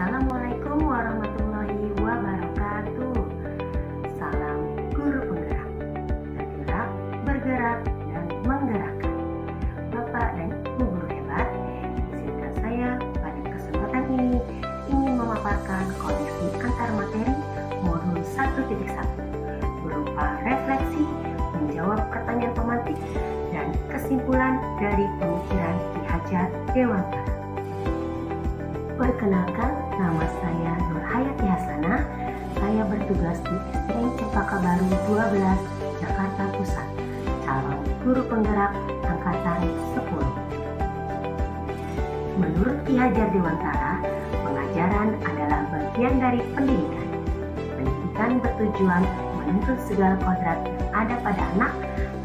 Assalamualaikum warahmatullahi wabarakatuh. Salam guru penggerak, tergerak, bergerak, dan menggerakkan. Bapak dan Ibu guru hebat, izinkan saya pada kesempatan ini ingin memaparkan koneksi antar materi modul 1.1 berupa refleksi, menjawab pertanyaan pemantik, dan kesimpulan dari pemikiran Ki Hajar Dewantara. Perkenalkan, nama saya Nur Hayati Hasanah. Saya bertugas di SDN Cempaka Baru 12, Jakarta Pusat, calon guru penggerak angkatan 10. Menurut Ki Hajar Dewantara, pengajaran adalah bagian dari pendidikan. Pendidikan bertujuan menuntut segala kodrat yang ada pada anak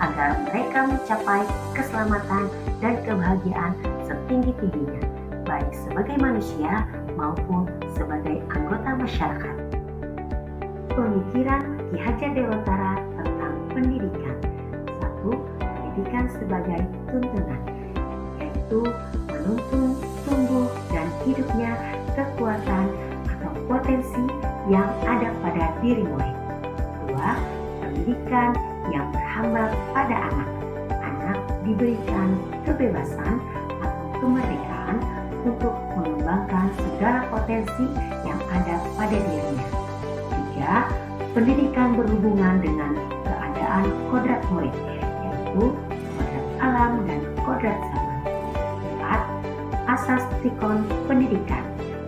agar mereka mencapai keselamatan dan kebahagiaan setinggi-tingginya, baik sebagai manusia maupun sebagai anggota masyarakat. Pemikiran Ki Hajar Dewantara tentang pendidikan. 1. Pendidikan sebagai tuntunan, yaitu menuntun tumbuh dan hidupnya kekuatan atau potensi yang ada pada diri murid. 2. Pendidikan yang berhambat pada anak. Anak diberikan kebebasan atau kemerdekaan untuk mengembangkan segala potensi yang ada pada dirinya. 3. Pendidikan berhubungan dengan keadaan kodrat murid, yaitu kodrat alam dan kodrat zaman. 4. Asas trikon pendidikan,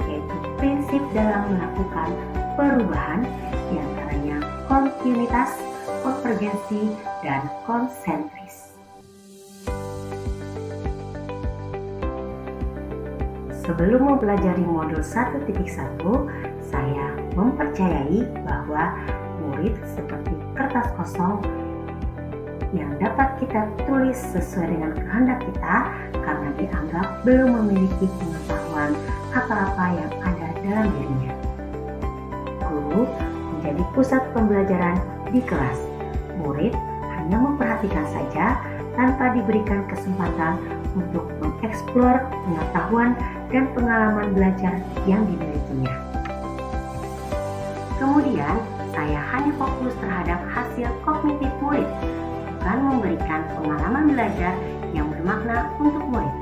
yaitu prinsip dalam melakukan perubahan, diantaranya kontinuitas, konvergensi, dan konsentris. Sebelum mempelajari modul 1.1, saya mempercayai bahwa murid seperti kertas kosong yang dapat kita tulis sesuai dengan kehendak kita karena dianggap belum memiliki pengetahuan apa-apa yang ada dalam dirinya. Guru menjadi pusat pembelajaran di kelas. Murid hanya memperhatikan saja tanpa diberikan kesempatan untuk mengeksplor pengetahuan dan pengalaman belajar yang dimilikinya. Kemudian, saya hanya fokus terhadap hasil kognitif murid, bukan memberikan pengalaman belajar yang bermakna untuk murid.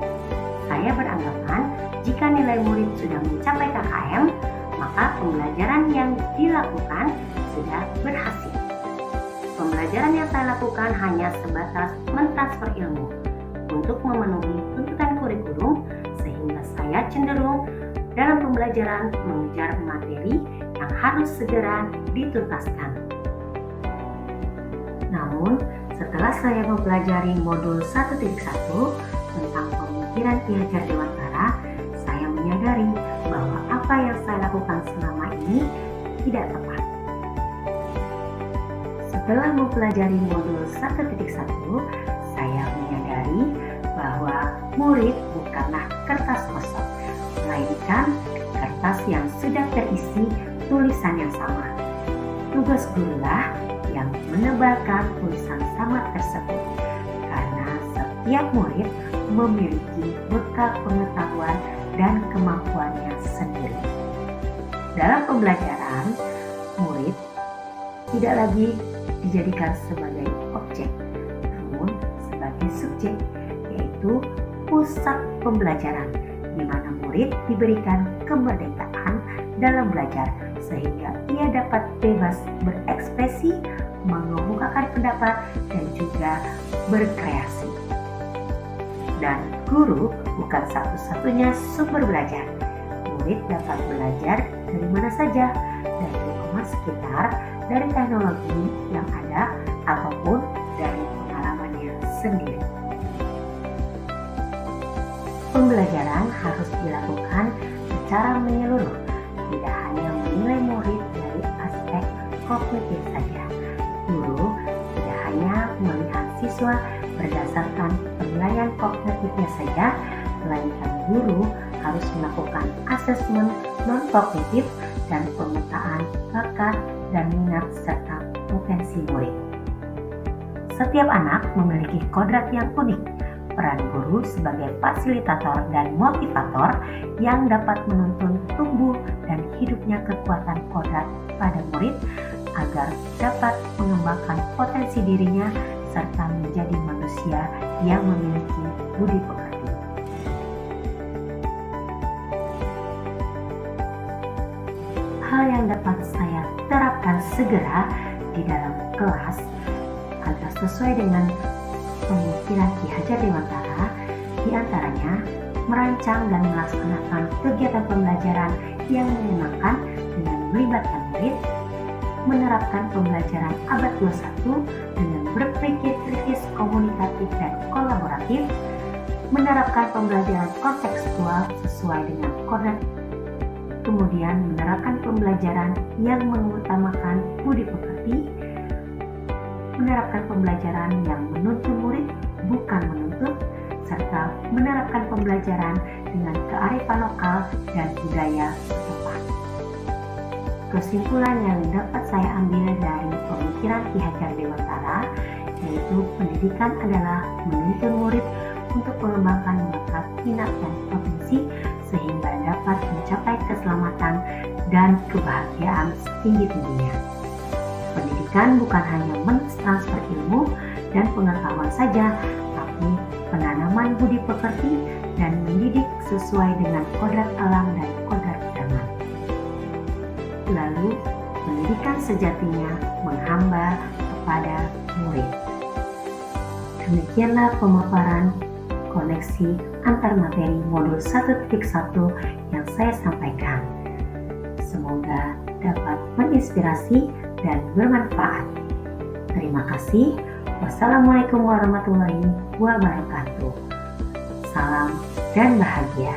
Saya beranggapan, jika nilai murid sudah mencapai KKM, maka pembelajaran yang dilakukan sudah berhasil. Pembelajaran yang saya lakukan hanya sebatas mentransfer ilmu untuk memenuhi tuntutan kurikulum, sehingga saya cenderung dalam pembelajaran mengejar materi yang harus segera dituntaskan. Namun, setelah saya mempelajari modul 1.1 tentang pemikiran Ki Hajar Dewantara, saya menyadari bahwa apa yang saya lakukan selama ini tidak tepat. Setelah mempelajari modul 1.1, saya menyadari bahwa murid bukanlah kertas kosong, melainkan kertas yang sudah terisi tulisan yang sama. Tugas gurulah yang menebalkan tulisan sama tersebut, karena setiap murid memiliki bekal pengetahuan dan kemampuannya sendiri. Dalam pembelajaran, murid tidak lagi dijadikan sebagai objek, namun sebagai subjek, yaitu pusat pembelajaran, di mana murid diberikan kemerdekaan dalam belajar sehingga ia dapat bebas berekspresi, mengemukakan pendapat, dan juga berkreasi. Dan guru bukan satu-satunya sumber belajar. Murid dapat belajar dari mana saja, dari lingkungan sekitar, dari teknologi yang ada, ataupun dari pengalamannya sendiri. Pembelajaran harus dilakukan secara menyeluruh, tidak hanya menilai murid dari aspek kognitif saja. Guru tidak hanya melihat siswa berdasarkan penilaian kognitifnya saja, melainkan guru harus melakukan asesmen non-kognitif dan pemetaan bakat dan minat serta potensi murid. Setiap anak memiliki kodrat yang unik. Per peran guru sebagai fasilitator dan motivator yang dapat menuntun tumbuh dan hidupnya kekuatan kodrat pada murid agar dapat mengembangkan potensi dirinya serta menjadi manusia yang memiliki budi pekerti. Hal yang dapat saya terapkan segera di dalam kelas agar sesuai dengan pemikiran Ki Hajar Dewantara, diantaranya merancang dan melaksanakan kegiatan pembelajaran yang menyenangkan dengan melibatkan murid, menerapkan pembelajaran abad 21 dengan berpikir kritis, komunikatif, dan kolaboratif, menerapkan pembelajaran kontekstual sesuai dengan kodrat, kemudian menerapkan pembelajaran yang mengutamakan budi pekerti, menerapkan pembelajaran yang menuntun murid bukan menuntut, serta menerapkan pembelajaran dengan kearifan lokal dan budaya setempat. Kesimpulan yang dapat saya ambil dari pemikiran Ki Hajar Dewantara yaitu pendidikan adalah menuntun murid untuk mengembangkan bakat, minat, dan potensi sehingga dapat mencapai keselamatan dan kebahagiaan setinggi-tingginya. Pendidikan bukan hanya mentransfer ilmu dan pengetahuan saja, tapi penanaman budi pekerti dan mendidik sesuai dengan kodrat alam dan kodrat zaman. Lalu, pendidikan sejatinya menghamba kepada murid. Demikianlah pemaparan koneksi antar materi modul 1.1 yang saya sampaikan. Semoga dapat menginspirasi dan bermanfaat. Terima kasih. Wassalamualaikum warahmatullahi wabarakatuh. Salam dan bahagia.